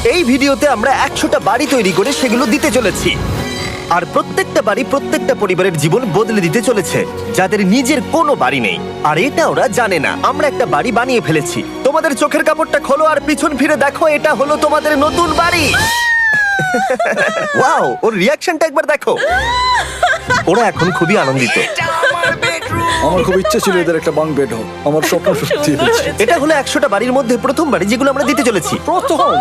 এই ভিডিওতে আমরা 100টা বাড়ি তৈরি করে সেগুলো দিতে চলেছি। আর প্রত্যেকটা বাড়ি প্রত্যেকটা পরিবারের জীবন বদলে দিতে চলেছে, যাদের নিজের কোনো বাড়ি নেই। আর এটা ওরা জানে না। আমরা একটা বাড়ি বানিয়ে ফেলেছি। তোমাদের চোখের কাপড়টা খোলো আর পিছন ফিরে দেখো, এটা হলো তোমাদের নতুন বাড়ি। ওয়াও, ওর রিয়াকশনটা একবার দেখো। ওরা এখন খুবই আনন্দিত। আমার খুব ইচ্ছে ছিল এদের একটা বাঙ্ক বেড হোক, আমার স্বপ্ন সত্যি হয়েছে। এটা হলো 100টা বাড়ির মধ্যে প্রথম বাড়ি যেগুলো আমরা দিতে চলেছি। প্রথম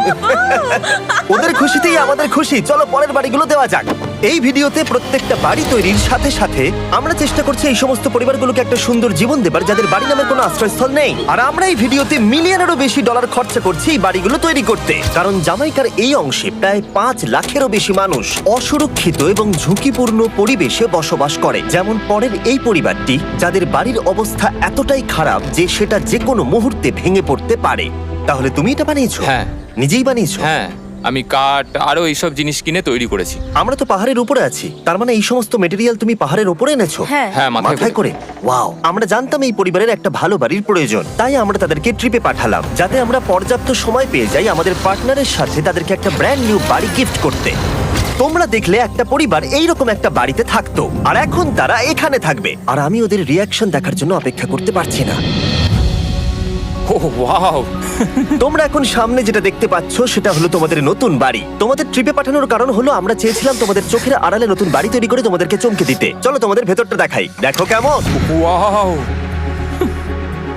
ওদের খুশিতেই আমাদের খুশি। চলো পরের বাড়িগুলো দেওয়া যাক। এই ভিডিওতে প্রত্যেকটা বাড়ি তৈরির সাথে সাথে আমরা চেষ্টা করছি এই সমস্ত পরিবারগুলোকে একটা সুন্দর জীবন দেবার, যাদের বাড়ি নামের কোনো আশ্রয়স্থল নেই। আর আমরা এই ভিডিওতে মিলিয়নেরও বেশি ডলার খরচা করছি এই বাড়িগুলো তৈরি করতে, কারণ জামাইকার এই অংশে প্রায় 5 লাখেরও বেশি মানুষ অসুরক্ষিত এবং ঝুঁকিপূর্ণ পরিবেশে বসবাস করে। যেমন পরের এই পরিবারটি, যাদের বাড়ির অবস্থা এতটাই খারাপ যে সেটা যে কোনো মুহূর্তে ভেঙে পড়তে পারে। তাহলে তুমি এটা বানিয়েছো? হ্যাঁ। নিজেই বানিয়েছো? হ্যাঁ, আমি কাঠ আরো এইসব জিনিস কিনে তৈরি করেছি। আমরা তো পাহাড়ের উপরে আছি, তার মানে এই সমস্ত মেটেরিয়াল তুমি পাহাড়ের উপরে এনেছো? হ্যাঁ। হ্যাঁ, মাথায় করে। ওয়াও, আমরা জানতাম এই পরিবারের একটা ভালো বাড়ির প্রয়োজন, তাই আমরা তাদেরকে ট্রিপে পাঠালাম, যাতে আমরা পর্যাপ্ত সময় পেয়ে যাই আমাদের পার্টনারের সাথে তাদেরকে একটা ব্র্যান্ড নিউ বাড়ি গিফট করতে। তোমরা দেখলে একটা পরিবার এইরকম একটা বাড়িতে থাকতো, আর এখন তারা এখানে থাকবে। আর আমি ওদের রিয়াকশন দেখার জন্য অপেক্ষা করতে পারছি না। ও ওয়াও! তোমরা এখন সামনে যেটা দেখতে পাচ্ছ সেটা হলো তোমাদের নতুন বাড়ি। তোমাদের ট্রিপে পাঠানোর কারণ হলো আমরা চেয়েছিলাম তোমাদের চোখের আড়ালে নতুন বাড়ি তৈরি করে তোমাদেরকে চমকে দিতে। চলো তোমাদের ভেতরটা দেখাই, দেখো কেমন। ওয়াও!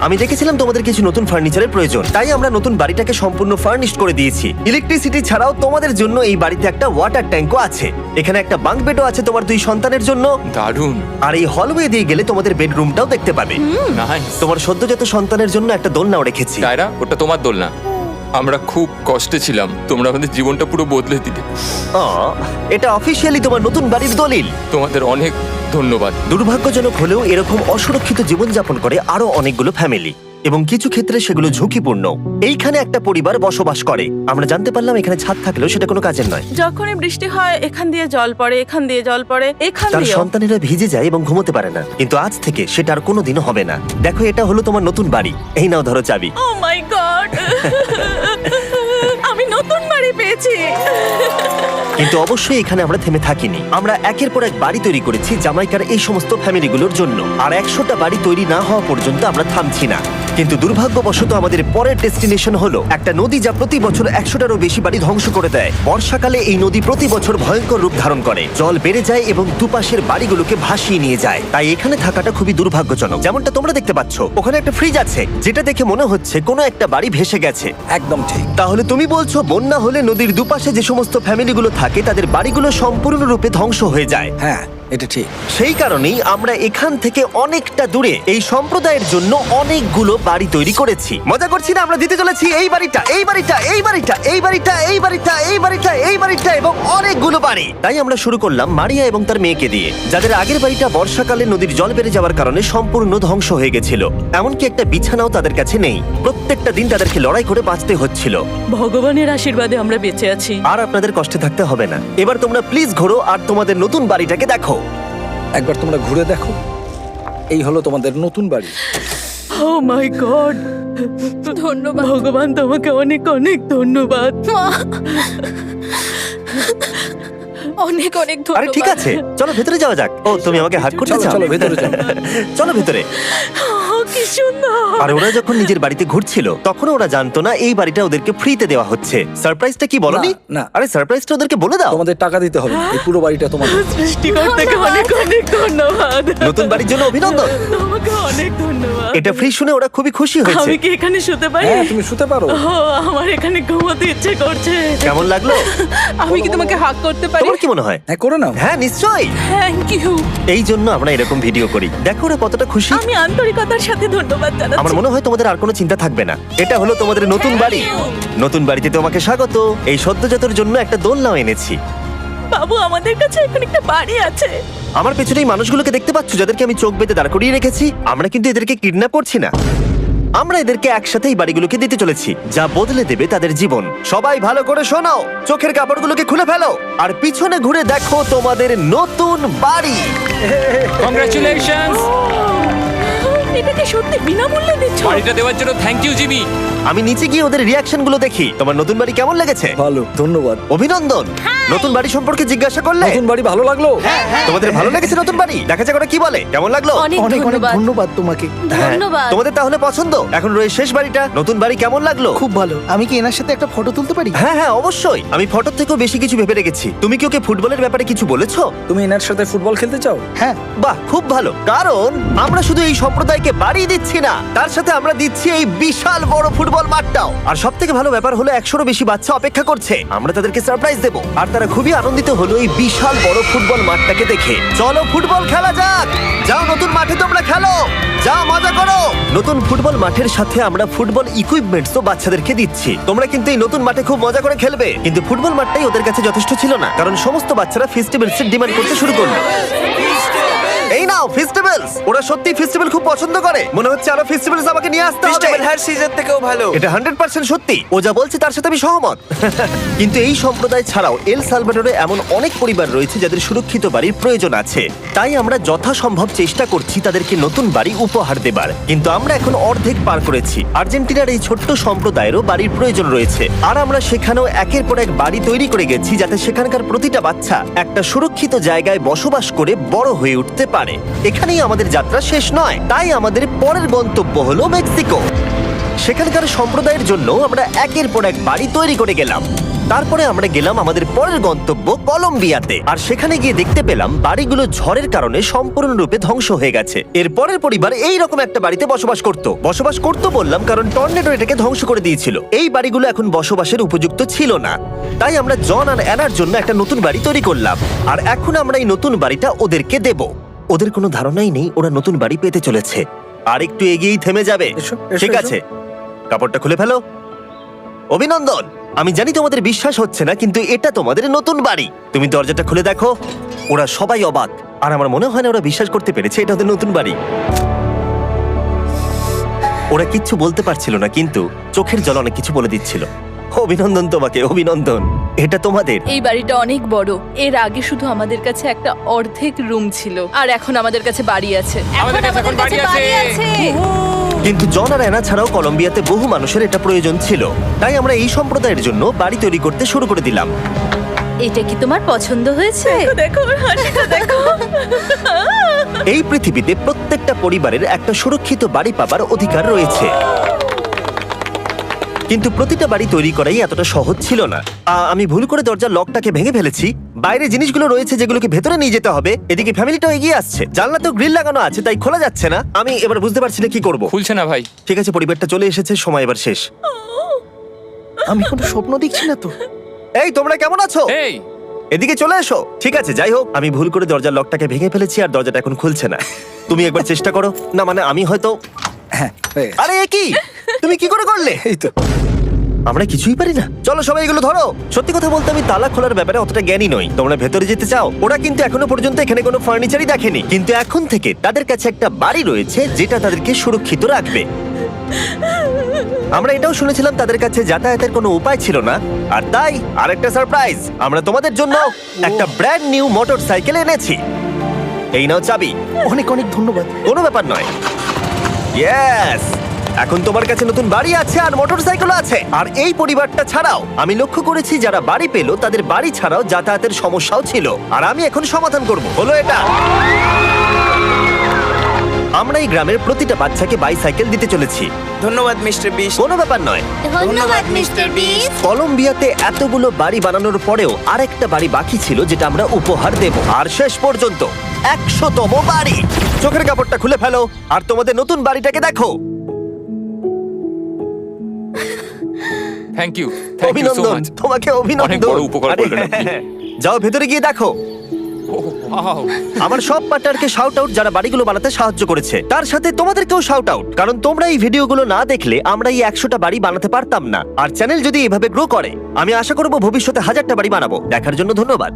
আমি দেখেছিলাম তোমাদের কিছু নতুন ফার্নিচারের প্রয়োজন, তাই আমরা নতুন বাড়িটাকে সম্পূর্ণ ফার্নিশড করে দিয়েছি। ইলেকট্রিসিটি ছাড়াও তোমাদের জন্য এই বাড়িতে একটা ওয়াটার ট্যাঙ্কও আছে। এখানে একটা বাঙ্ক বেডও আছে তোমার 2 সন্তানের জন্য। দারুণ! আর এই হলওয়ে দিয়ে গেলে তোমাদের বেডরুমটাও দেখতে পাবে। নাইস! তোমার সদ্যজাত সন্তানের জন্য একটা দোলনাও রেখেছি। টায়রা, ওটা তোমার দোলনা। আমরা খুব কষ্টে ছিলাম, তোমরা আমাদের জীবনটা পুরো বদলে দিতে। এটা অফিসিয়ালি তোমার নতুন বাড়ির দলিল। তোমাদের অনেক ধন্যবাদ। দুর্ভাগ্যজনক হলেও এরকম অসুরক্ষিত জীবনযাপন করে আরো অনেকগুলো ফ্যামিলি, এবং কিছু ক্ষেত্রে সেগুলো ঝুঁকিপূর্ণ। এইখানে একটা পরিবার বসবাস করে। আমরা জানতে পারলাম এখানে ছাদ থাকলেও সেটা কোনো কাজের নয়। যখনই বৃষ্টি হয় এখান দিয়ে জল পড়ে, এখান দিয়ে জল পড়ে, এখান তার দিয়ে। সন্তানেরা ভিজে যায় এবং ঘুমোতে পারে না, কিন্তু আজ থেকে সেটা আর কোনোদিনও হবে না। দেখো, এটা হলো তোমার নতুন বাড়ি। এই নাও, ধরো চাবি। ও মাই গড! আমি নতুন বাড়ি পেয়েছি। কিন্তু অবশ্যই এখানে আমরা থেমে থাকিনি। আমরা একের পর এক বাড়ি তৈরি করেছি জামাইকার এই সমস্ত ফ্যামিলিগুলোর জন্য। আর 100টা বাড়ি তৈরি না হওয়া পর্যন্ত আমরা থামছি না। কিন্তু দুর্ভাগ্যবশত আমাদের পরের ডেস্টিনেশন হলো একটা নদী, যা প্রতি বছর 100টারও বেশি বাড়ি ধ্বংস করে দেয়। বর্ষাকালে এই নদী প্রতি বছর ভয়ঙ্কর রূপ ধারণ করে, জল বেড়ে যায় এবং দুপাশের বাড়িগুলোকে ভাসিয়ে নিয়ে যায়। তাই এখানে থাকাটা খুবই দুর্ভাগ্যজনক। যেমনটা তোমরা দেখতে পাচ্ছ, ওখানে একটা ফ্রিজ আছে, যেটা দেখে মনে হচ্ছে কোনো একটা বাড়ি ভেসে গেছে। একদম ঠিক। তাহলে তুমি বলছো বন্যা হলে নদীর দুপাশে যে সমস্ত ফ্যামিলিগুলো থাকে তাদের বাড়িগুলো সম্পূর্ণরূপে ধ্বংস হয়ে যায়। হ্যাঁ, এটা ঠিক। সেই কারণেই আমরা এখান থেকে অনেকটা দূরে এই সম্প্রদায়ের জন্য অনেকগুলো বাড়ি তৈরি করেছি। মজা করছি না? আমরা দিতে চলেছি এই বাড়িটা, এই বাড়িটা, এই বাড়িটা, এই বাড়িটা, এই বাড়িটা, এই বাড়িটা, এই বাড়িটা এবং অনেকগুলো বাড়ি। তাই আমরা শুরু করলাম মারিয়া এবং তার মেয়েকে দিয়ে, যাদের আগের বাড়িটা বর্ষাকালে নদীর জল বেড়ে যাওয়ার কারণে সম্পূর্ণ ধ্বংস হয়ে গেছিল। এমনকি একটা বিছানাও তাদের কাছে নেই। প্রত্যেকটা দিন তাদেরকে লড়াই করে বাঁচতে হচ্ছিল। ভগবানের আশীর্বাদে আমরা বেঁচে আছি। আর আপনাদের কষ্টে থাকতে হবে না। এবার তোমরা প্লিজ ঘোরো আর তোমাদের নতুন বাড়িটাকে দেখো। একবার তোমরা ঘুরে দেখো, এই হলো তোমাদের নতুন বাড়ি। ও মাই গড! ধন্যবাদ ভগবান, তোমাকে অনেক অনেক ধন্যবাদ। অনেক অনেক আরে ধন্যবাদ। ঠিক আছে, চলো ভেতরে যাওয়া যাক। ও, তুমি আমাকে হাত করতে চলো চাও? চলো ভেতরে যাও। চলো ভেতরে। ও, কি সুন্দর! আর ওরা যখন নিজের বাড়িতে ঘুরছিল তখন ওরা জানতো না এই বাড়িটা ওদেরকে ফ্রিতে দেওয়া হচ্ছে। সারপ্রাইজটা কি বলনি? না, না। আরে সারপ্রাইজটা ওদেরকে বলে দাও। তোমাদের টাকা দিতে হবে না, এই পুরো বাড়িটা তোমাদের। সৃষ্টিকর্তাকে অনেক অনেক ধন্যবাদ। নতুন বাড়ির জন্য অভিনন্দন। তোমাকে অনেক ধন্যবাদ। এটা ফ্রি শুনে ওরা খুবই খুশি হয়েছে। আমি কি এখানে শুতে পারি? হ্যাঁ, তুমি শুতে পারো। ও, আমার এখানে ঘুমোতে ইচ্ছে করছে। কেমন লাগলো? আমি কি তোমাকে হাগ করতে পারি? তোমার কি মনে হয়? হ্যাঁ, করে নাও। হ্যাঁ, নিশ্চয়ই। Thank you. এই জন্য আমরা এরকম ভিডিও করি। দেখো ওরা কতটা খুশি। আমি আন্তরিকতার সাথে ধন্যবাদ জানাচ্ছি। আমার মনে হয় তোমাদের আর কোনো চিন্তা থাকবে না। এটা হলো তোমাদের নতুন বাড়ি। নতুন বাড়িতে তোমাকে স্বাগত। এই সদ্যজাতর জন্য একটা দোলনাও এনেছি। বাবু, আমাদের কাছে এখন একটা বাড়ি আছে। আমার পেছনে এই মানুষগুলোকে দেখতে পাচ্ছ, যাদেরকে আমি চোখ বেঁধে দাঁড় করিয়ে রেখেছি? আমরা কিন্তু এদেরকে কিডন্যাপ করছি না। আমরা এদেরকে একসাথে এই বাড়িগুলোকে দিতে চলেছি, যা বদলে দেবে তাদের জীবন। সবাই ভালো করে শোনাও, চোখের কাপড়গুলোকে খুলে ফেলো আর পিছনে ঘুরে দেখো তোমাদের নতুন বাড়ি। কংগ্রাচুলেশনস! এটাকে সত্যি বিনামূল্যে দিচ্ছ? বাড়িটা দেওয়ার জন্য থ্যাংক ইউ জিমি। আমি নিচে গিয়ে ওদের রিয়াকশন গুলো দেখি। তোমার নতুন বাড়ি কেমন লেগেছে? ভালো, ধন্যবাদ। অভিনন্দন। নতুন বাড়ি সম্পর্কে জিজ্ঞাসা করলে? নতুন বাড়ি ভালো লাগলো? তোমাদের ভালো লেগেছে নতুন বাড়ি? দেখা যাক ওরা কি বলে। কেমন লাগলো? অনেক অনেক অনেক ধন্যবাদ। ধন্যবাদ তোমাকে। হ্যাঁ, ধন্যবাদ। তোমাদের তাহলে পছন্দ? এখন রয়েছে শেষ বাড়িটা। নতুন বাড়ি কেমন লাগলো? খুব ভালো। আমি কি এনার সাথে একটা ফটো তুলতে পারি? হ্যাঁ হ্যাঁ অবশ্যই। আমি ফটোর থেকেও বেশি কিছু ভেবে রেখেছি। তুমি কি ওকে ফুটবলের ব্যাপারে কিছু বলেছো? তুমি এনার সাথে ফুটবল খেলতে চাও? হ্যাঁ। বাহ, খুব ভালো। কারণ আমরা শুধু এই সম্প্রদায়কে বাড়ি দিচ্ছি না, তার সাথে আমরা দিচ্ছি এই বিশাল বড় ফুটবল মাঠটাও। আর সব থেকে ভালো ব্যাপার হলো 100-রও বেশি বাচ্চা অপেক্ষা করছে। আমরা তাদেরকে সারপ্রাইজ দেবো, আর তারা খুবই আনন্দিত হলো এই বিশাল বড় ফুটবল মাঠটাকে দেখে। চলো ফুটবল খেলা যাক। যাও নতুন মাঠে তোমরা খেলো, যাও মজা করো। নতুন ফুটবল মাঠের সাথে আমরা ফুটবল ইকুইপমেন্টসও বাচ্চাদেরকে দিচ্ছি। তোমরা কিন্তু এই নতুন মাঠে খুব মজা করে খেলবে। কিন্তু ফুটবল মাঠটাই ওদের কাছে যথেষ্ট ছিল না, কারণ সমস্ত বাচ্চারা ফেস্টিভ্যালসের ডিমান্ড করতে শুরু করলো। এই নাও ফেস্টিভ্যালস। ওরা সত্যি ফেস্টিভ্যাল খুব পছন্দ করে। মনে হচ্ছে আরো ফেস্টিভ্যালস আমাকে নিয়ে আসতে হবে। হার সিজন থেকেও ভালো। এটা 100% সত্যি। ও যা বলছে তার সাথে আমি সহমত। কিন্তু এই সম্প্রদায় ছাড়াও এল সালভাডোরে এমন অনেক পরিবার রয়েছে যাদের সুরক্ষিত বাড়ির প্রয়োজন আছে। তাই আমরা যথাসম্ভব চেষ্টা করছি তাদেরকে নতুন বাড়ি উপহার দেবার। কিন্তু আমরা এখন অর্ধেক পার করেছি। আর্জেন্টিনার এই ছোট্ট সম্প্রদায়েরও বাড়ির প্রয়োজন রয়েছে, আর আমরা সেখানেও একের পর এক বাড়ি তৈরি করে গেছি যাতে সেখানকার প্রতিটা বাচ্চা একটা সুরক্ষিত জায়গায় বসবাস করে বড় হয়ে উঠতে পারে। এখানেই আমাদের যাত্রা শেষ নয়, তাই আমাদের পরের গন্তব্য হলো মেক্সিকো। সেখানকার সম্প্রদায়ের জন্য আমরা একের পর এক বাড়ি তৈরি করে গেলাম। তারপরে আমরা গেলাম আমাদের পরের গন্তব্য কলম্বিয়াতে, আর সেখানে গিয়ে দেখতে পেলাম বাড়িগুলো ঝড়ের কারণে সম্পূর্ণরূপে ধ্বংস হয়ে গেছে। এর পরের পরিবার এই রকম একটা বাড়িতে বসবাস করত বললাম কারণ টর্নেডো এটাকে ধ্বংস করে দিয়েছিল। এই বাড়িগুলো এখন বসবাসের উপযুক্ত ছিল না, তাই আমরা জন আর অ্যানার জন্য একটা নতুন বাড়ি তৈরি করলাম। আর এখন আমরা এই নতুন বাড়িটা ওদেরকে দেব। ওদের কোনো ধারণাই নেই ওরা নতুন বাড়ি পেতে চলেছে। আর একটু এগিয়েই থেমে যাবে। এসো, এসো, ঠিক এসো। আছে, কাপড়টা খুলে ফেলো। অভিনন্দন। আমি জানি তোমাদের বিশ্বাস হচ্ছে না, কিন্তু এটা তোমাদের নতুন বাড়ি। তুমি দরজাটা খুলে দেখো। ওরা সবাই অবাক, আর আমার মনে হয় না ওরা বিশ্বাস করতে পেরেছে এটা ওদের নতুন বাড়ি। ওরা কিচ্ছু বলতে পারছিল না, কিন্তু চোখের জল অনেক কিছু বলে দিচ্ছিল। অভিনন্দন তোমাকে, অভিনন্দন। এটা তোমাদের। এই বাড়িটা অনেক বড়। এর আগে শুধু আমাদের কাছে একটা অর্ধেক রুম ছিল, আর এখন আমাদের কাছে বাড়ি আছে। আমাদের কাছে এখন বাড়ি আছে। কিন্তু জন আর অ্যানা ছাড়াও কলম্বিয়াতে বহু মানুষের এটা প্রয়োজন ছিল, তাই আমরা এই সম্প্রদায়ের জন্য বাড়ি তৈরি করতে শুরু করে দিলাম। এটা কি তোমার পছন্দ হয়েছে? দেখো ওর হাসিটা দেখো। এই পৃথিবীতে প্রত্যেকটা পরিবারের একটা সুরক্ষিত বাড়ি পাবার অধিকার রয়েছে, কিন্তু প্রতিটা বাড়ি তৈরি করাই এতটা সহজ ছিল না। আমি ভুল করে দরজার লকটাকে ভেঙে ফেলেছি। বাইরে জিনিসগুলো রয়েছে যেগুলোকে ভেতরে নিয়ে যেতে হবে। এদিকে ফ্যামিলিটাও এগিয়ে আসছে। জানলাতেও গ্রিল লাগানো আছে, তাই খোলা যাচ্ছে না। আমি এবার বুঝতে পারছি না কি করব। খুলছে না ভাই। ঠিক আছে, পরিবারটা চলে এসেছে, সময় এবার শেষ। আমি কোনো স্বপ্ন দেখছি না তো। এই তোমরা কেমন আছো? এই এদিকে চলে এসো। ঠিক আছে, যাই হোক, আমি ভুল করে দরজার লকটাকে ভেঙে ফেলেছি আর দরজাটা এখন খুলছে না। তুমি একবার চেষ্টা করো না, মানে আমি হয়তো। হ্যাঁ, হয়ে গেছে। আরে এ কি, তুমি কি করে করলে? এই তো। আমরা কিছুই পারি না। চলো সবাই এগুলো ধরো। সত্যি কথা বলতে আমি তালা খোলার ব্যাপারে অতটা জ্ঞানী নই। তোমরা ভেতরে যেতে চাও? ওরা কিন্তু এখনো পর্যন্ত এখানে কোনো ফার্নিচারই দেখেনি, কিন্তু এখন থেকে তাদের কাছে একটা বাড়ি রয়েছে যেটা তাদেরকে সুরক্ষিত রাখবে। আমরা এটাও শুনেছিলাম তাদের কাছে যাতায়াতের কোনো উপায় ছিল না, আর তাই আরেকটা সারপ্রাইজ, আমরা তোমাদের জন্য একটা ব্র্যান্ড নিউ মোটরসাইকেল এনেছি। এই নাও চাবি। অনেক অনেক ধন্যবাদ। কোনো ব্যাপার নয়। ইয়েস, এখন তোমার কাছে নতুন বাড়ি আছে আর মোটরসাইকেলও আছে। আর এই পরিবারটা ছাড়াও আমি লক্ষ্য করেছি যারা বাড়ি পেলো তাদের বাড়ি ছাড়াও যাতায়াতের সমস্যাও ছিল, আর আমি এখন সমাধান করব। হলো এটা। আমরা এই গ্রামের প্রতিটা বাচ্চাকে বাইসাইকেল দিতে চলেছি। ধন্যবাদ মিস্টার বিস্ট। কোনো ব্যাপার নয়। ধন্যবাদ মিস্টার বিস্ট। কলম্বিয়াতে এতগুলো বাড়ি বানানোর পরেও আরেকটা বাড়ি বাকি ছিল যেটা আমরা উপহার দেব। আর শেষ পর্যন্ত 100তম বাড়ি। চোখের কাপড়টা খুলে ফেলো আর তোমাদের নতুন বাড়িটাকে দেখো। থ্যাংক ইউ সো অভিনন্দন মাচ। তোমাকে, অনেক অভিনন্দন। বড় উপকার আরে, করলেন আপনি। যাও ভেতরে গিয়ে দেখো। ওয়াও। আমার সব পার্টনারকে শাউট আউট যারা বাড়িগুলো বানাতে সাহায্য করেছে। তার সাথে তোমাদেরকেও শাউট আউট, কারণ তোমরা এই ভিডিওগুলো না দেখলে আমরা এই 100টা বাড়ি বানাতে পারতাম না। আর চ্যানেল যদি এভাবে গ্রো করে, আমি আশা করব ভবিষ্যতে 1000টা বাড়ি বানাবো। দেখার জন্য ধন্যবাদ।